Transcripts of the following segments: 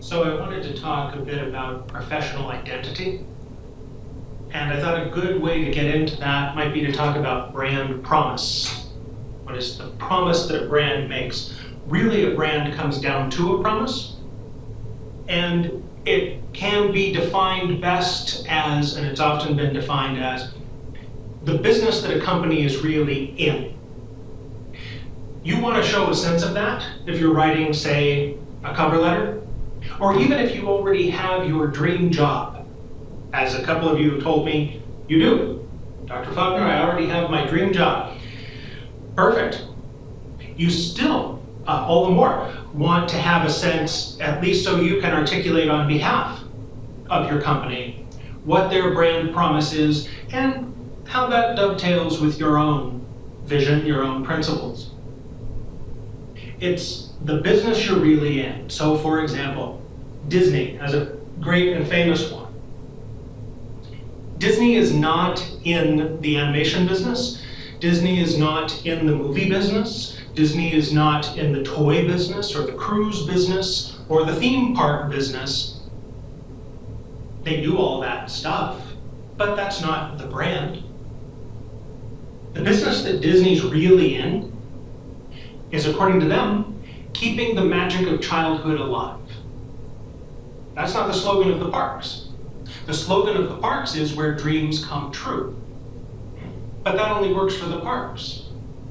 So I wanted to talk a bit about professional identity. And I thought a good way to get into that might be to talk about brand promise. What is the promise that a brand makes? Really, a brand comes down to a promise. And it can be defined best as, and it's often been defined as, the business that a company is really in. You want to show a sense of that if you're writing, say, a cover letter, or even if you already have your dream job. As a couple of you have told me, you do. Dr. Faulkner, I already have my dream job. Perfect. You still, all the more, want to have a sense, at least so you can articulate on behalf of your company, what their brand promise is and how that dovetails with your own vision, your own principles. It's the business you're really in. So for example, Disney has a great and famous one. Disney is not in the animation business. Disney is not in the movie business. Disney is not in the toy business or the cruise business or the theme park business. They do all that stuff, but that's not the brand. The business that Disney's really in is, according to them, keeping the magic of childhood alive. That's not the slogan of the parks. The slogan of the parks is where dreams come true. But that only works for the parks.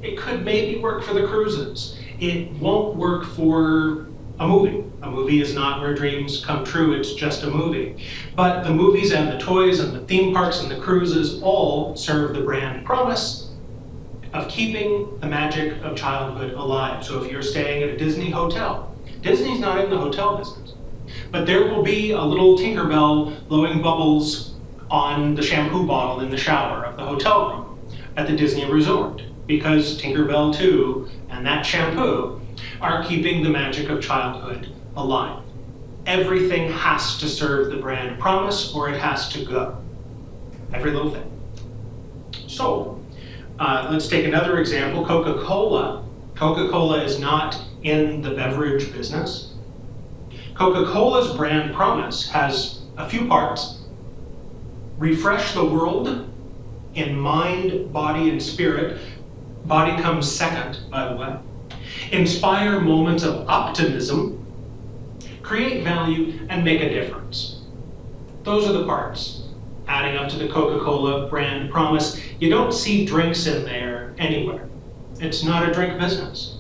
It could maybe work for the cruises. It won't work for a movie. A movie is not where dreams come true, it's just a movie. But the movies and the toys and the theme parks and the cruises all serve the brand promise of keeping the magic of childhood alive. So if you're staying at a Disney hotel, Disney's not in the hotel business, but there will be a little Tinkerbell blowing bubbles on the shampoo bottle in the shower of the hotel room at the Disney resort, because Tinkerbell 2 and that shampoo are keeping the magic of childhood alive. Everything has to serve the brand promise or it has to go. Every little thing. So, let's take another example, Coca-Cola. Coca-Cola is not in the beverage business. Coca-Cola's brand promise has a few parts. Refresh the world in mind, body, and spirit. Body comes second, by the way. Inspire moments of optimism. Create value and make a difference. Those are the parts adding up to the Coca-Cola brand promise. You don't see drinks in there anywhere. It's not a drink business.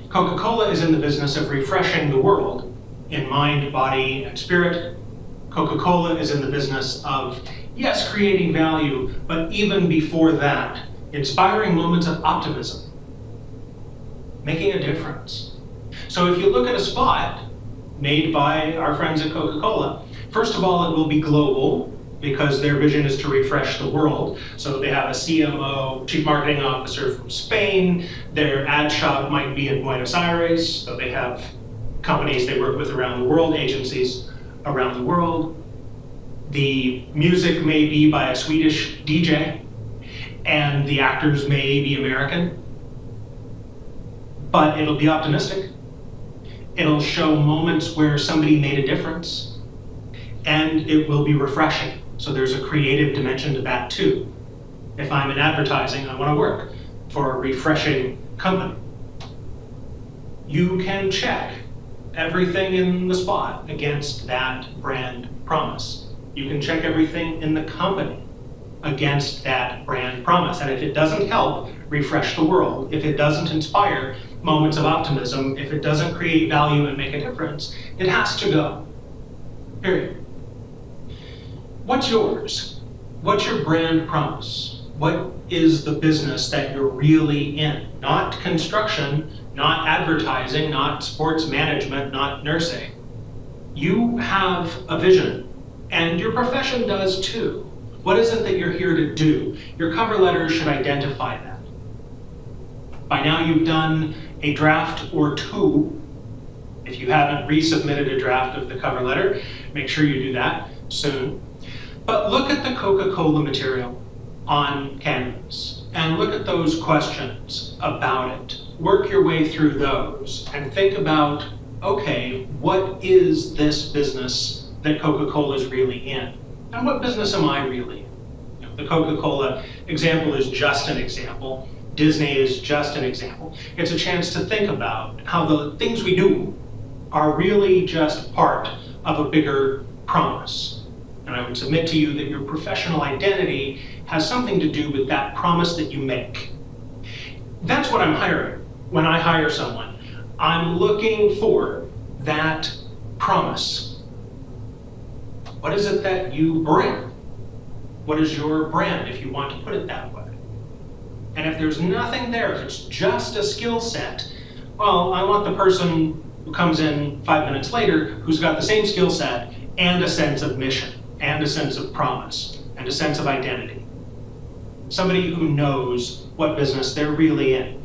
Coca-Cola is in the business of refreshing the world in mind, body, and spirit. Coca-Cola is in the business of, yes, creating value, but even before that, inspiring moments of optimism, making a difference. So if you look at a spot made by our friends at Coca-Cola, first of all, it will be global, because their vision is to refresh the world. So they have a CMO, Chief Marketing Officer from Spain. Their ad shop might be in Buenos Aires. So they have companies they work with around the world, agencies around the world. The music may be by a Swedish DJ, and the actors may be American. But it'll be optimistic. It'll show moments where somebody made a difference, and it will be refreshing. So there's a creative dimension to that too. If I'm in advertising, I want to work for a refreshing company. You can check everything in the spot against that brand promise. You can check everything in the company against that brand promise. And if it doesn't help refresh the world, if it doesn't inspire moments of optimism, if it doesn't create value and make a difference, it has to go. Period. What's yours? What's your brand promise? What is the business that you're really in? Not construction, not advertising, not sports management, not nursing. You have a vision, and your profession does too. What is it that you're here to do? Your cover letter should identify that. By now you've done a draft or two. If you haven't resubmitted a draft of the cover letter, make sure you do that soon. But look at the Coca-Cola material on Canvas and look at those questions about it. Work your way through those and think about okay, what is this business that Coca-Cola is really in? And what business am I really in? You know, the Coca-Cola example is just an example. Disney is just an example. It's a chance to think about how the things we do are really just part of a bigger promise. And I would submit to you that your professional identity has something to do with that promise that you make. That's what I'm hiring. When I hire someone, I'm looking for that promise. What is it that you bring? What is your brand, if you want to put it that way? And if there's nothing there, if it's just a skill set, well, I want the person who comes in 5 minutes later who's got the same skill set and a sense of mission, and a sense of promise, and a sense of identity. Somebody who knows what business they're really in.